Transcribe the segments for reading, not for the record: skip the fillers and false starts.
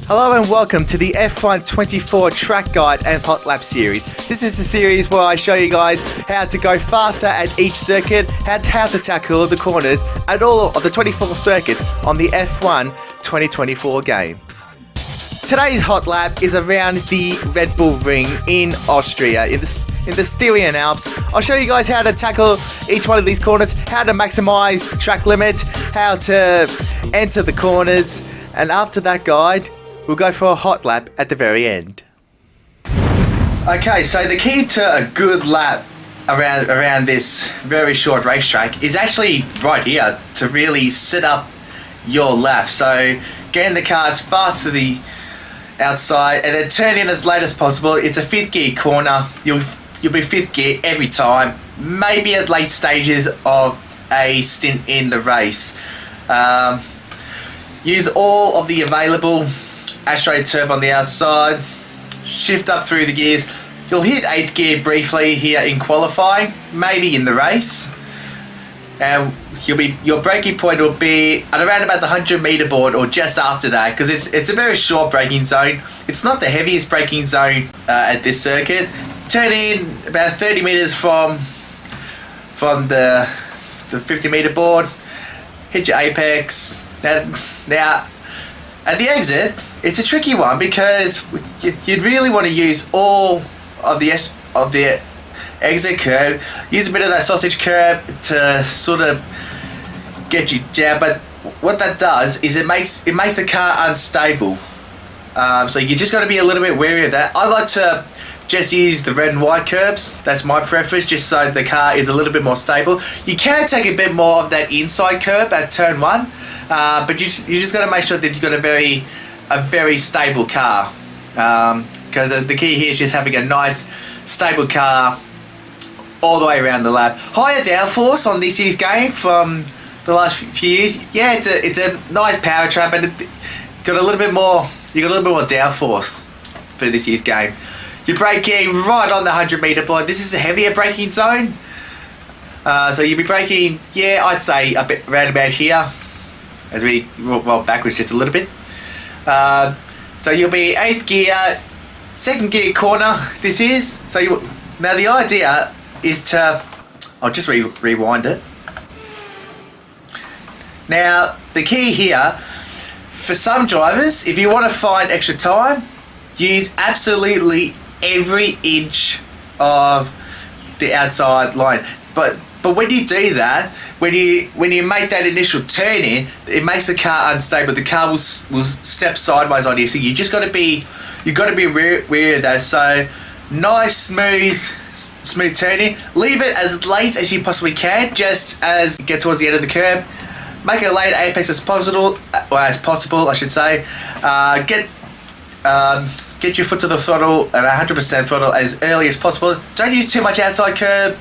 Hello and welcome to the F1 24 track guide and Hotlap series. This is a series where I show you guys how to go faster at each circuit, how to tackle the corners at all of the 24 circuits on the F1 2024 game. Today's Hotlap is around the Red Bull Ring in Austria, in the Styrian Alps. I'll show you guys how to tackle each one of these corners, how to maximize track limits, how to enter the corners, and after that guide, we'll go for a hot lap at the very end. Okay, so the key to a good lap around this very short racetrack is actually right here to really set up your lap. So getting the car as fast to the outside and then turn in as late as possible. It's a fifth gear corner. You'll be fifth gear every time. Maybe at late stages of a stint in the race. Use all of the available AstroTurf on the outside. Shift up through the gears. You'll hit 8th gear briefly here in qualifying, maybe in the race. And your braking point will be at around about the 100 meter board or just after that, because it's a very short braking zone. It's not the heaviest braking zone at this circuit. Turn in about 30 meters from the 50 meter board. Hit your apex. Now at the exit, it's a tricky one because you'd really want to use all of the exit curb. Use a bit of that sausage curb to sort of get you down, but what that does is it makes the car unstable. So you just got to be a little bit wary of that. I like to just use the red and white curbs. That's my preference, just so the car is a little bit more stable. You can take a bit more of that inside curb at turn 1, but you just got to make sure that you've got a very stable car, because the key here is just having a nice stable car all the way around the lap. Higher downforce on this year's game from the last few years. Yeah, it's a nice power trap, and you got a little bit more downforce for this year's game. You're braking right on the 100 meter board. This is a heavier braking zone, so you'll be braking, yeah, I'd say a bit around about here as we roll backwards just a little bit. So you'll be 8th gear, 2nd gear corner. This is now the idea is to, I'll just rewind it. Now the key here for some drivers, if you want to find extra time, use absolutely every inch of the outside line. But when you do that, when you make that initial turn in, it makes the car unstable. The car will step sideways on you. So you've got to be wary of that. So nice smooth turning. Leave it as late as you possibly can, just as you get towards the end of the curb. Make it late apex as possible, I should say. Get your foot to the throttle at 100% throttle as early as possible. Don't use too much outside curb.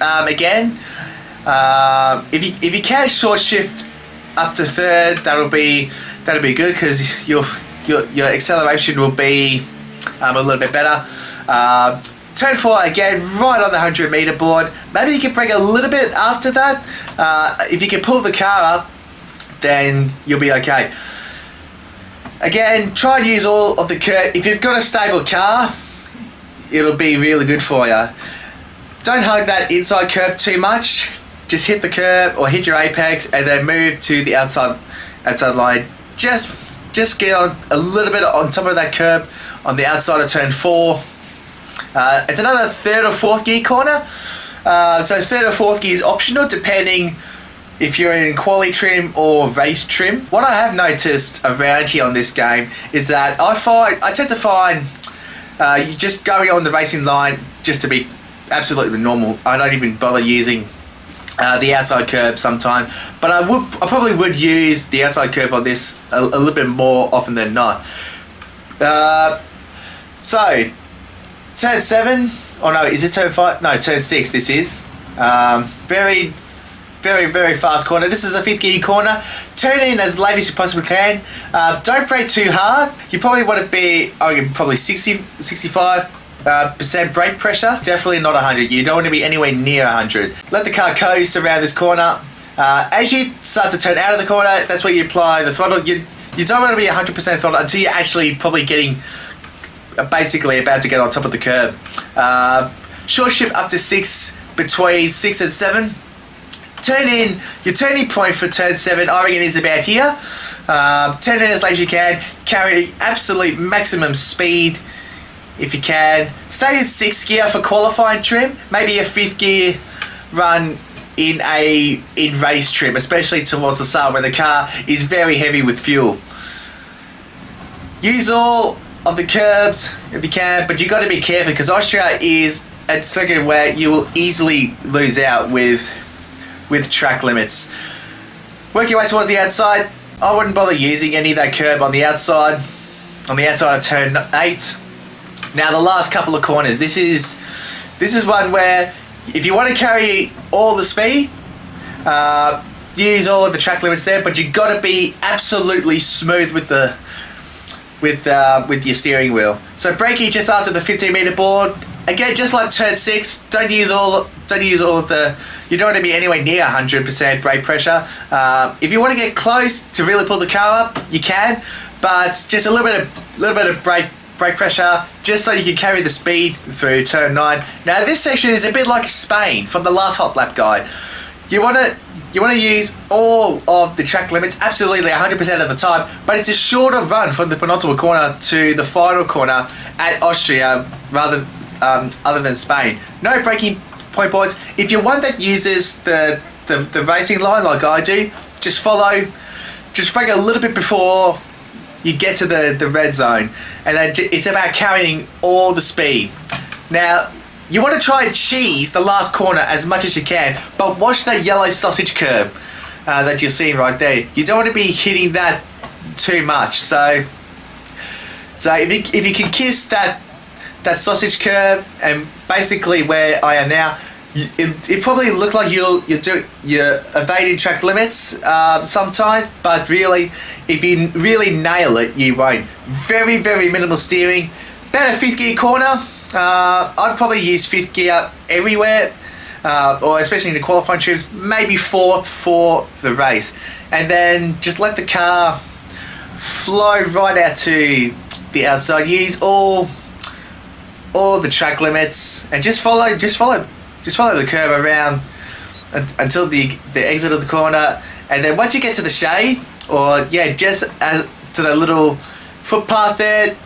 Again, if you can short shift up to 3rd, that'll be good, because your acceleration will be a little bit better. Turn 4 again, right on the 100 meter board. Maybe you can brake a little bit after that. If you can pull the car up, then you'll be okay. Again, try and use all of the curb. If you've got a stable car, it'll be really good for you. Don't hug that inside curb too much. Just hit the curb or hit your apex and then move to the outside line. Just get on a little bit on top of that curb on the outside of turn 4. It's another 3rd or 4th gear corner. So 3rd or 4th gear is optional depending if you're in quali trim or race trim. What I have noticed around here on this game is that I tend to find you just going on the racing line just to be absolutely normal. I don't even bother using the outside curb sometimes, but I probably would use the outside curb on this a little bit more often than not. So turn 7, oh no, is it turn 5? No, turn 6 this is. Very fast corner. This is a 5th gear corner. Turn in as late as you possibly can. Don't brake too hard. You probably want to be, probably 65% brake pressure. Definitely not 100. You don't want to be anywhere near 100. Let the car coast around this corner. As you start to turn out of the corner, that's where you apply the throttle. You You don't want to be 100% throttled until you're actually probably getting, basically about to get on top of the curb. Short shift up to 6, between 6 and 7. Turn in, your turning point for turn 7, I reckon, is about here. Turn in as late as you can. Carry absolute maximum speed if you can. Stay in 6th gear for qualifying trim. Maybe a 5th gear run in race trim, especially towards the start where the car is very heavy with fuel. Use all of the curbs if you can, but you got to be careful because Austria is a circuit where you will easily lose out with track limits. Work your way towards the outside. I wouldn't bother using any of that curb on the outside of turn 8. Now the last couple of corners, this is one where if you want to carry all the speed, use all of the track limits there, but you got to be absolutely smooth with your steering wheel. So braking just after the 15-meter board. Again, just like turn 6, don't use all of the. You don't want to be anywhere near 100% brake pressure. If you want to get close to really pull the car up, you can, but just a little bit of brake pressure, just so you can carry the speed through turn 9. Now this section is a bit like Spain from the last Hotlap guide. You want to use all of the track limits, absolutely 100% of the time, but it's a shorter run from the penultimate corner to the final corner at Austria other than Spain. No braking point boards. If you're one that uses the racing line like I do, just brake a little bit before you get to the red zone, and then it's about carrying all the speed. Now you want to try and cheese the last corner as much as you can, but watch that yellow sausage curb that you're seeing right there. You don't want to be hitting that too much. So if you can kiss that sausage curb, and basically where I am now, it probably look like you're evading track limits sometimes, but really, if you really nail it, you won't. Very, very minimal steering. About a 5th gear corner. I'd probably use 5th gear everywhere, or especially in the qualifying trips, maybe 4th for the race, and then just let the car flow right out to the outside. Use all the track limits and just follow the curve around until the exit of the corner, and then once you get to the shade, or just to the little footpath there,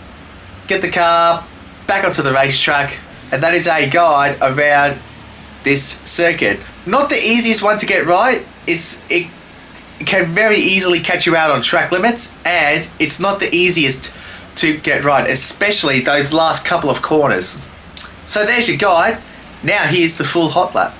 get the car back onto the racetrack. And that is a guide around this circuit. Not the easiest one to get right. It can very easily catch you out on track limits, and it's not the easiest to get right, especially those last couple of corners. So there's your guide. Now here's the full Hotlap.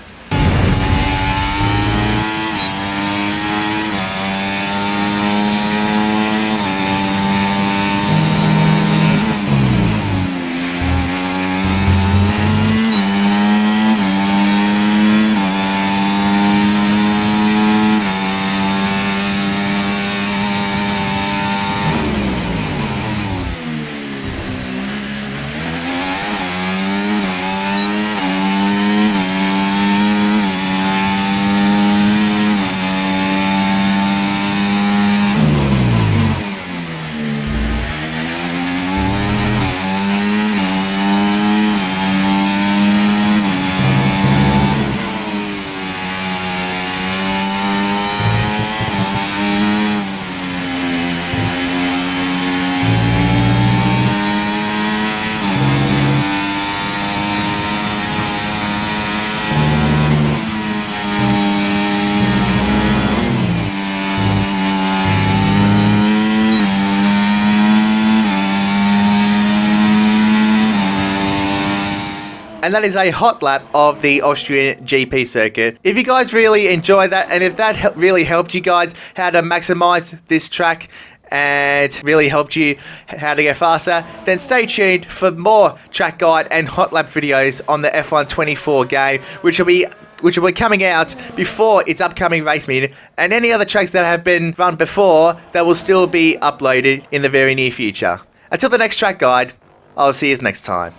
And that is a hot lap of the Austrian GP circuit. If you guys really enjoyed that, and if that really helped you guys how to maximize this track and really helped you how to get faster, then stay tuned for more track guide and hot lap videos on the F1 24 game, which will be coming out before its upcoming race meeting, and any other tracks that have been run before that will still be uploaded in the very near future. Until the next track guide, I'll see you next time.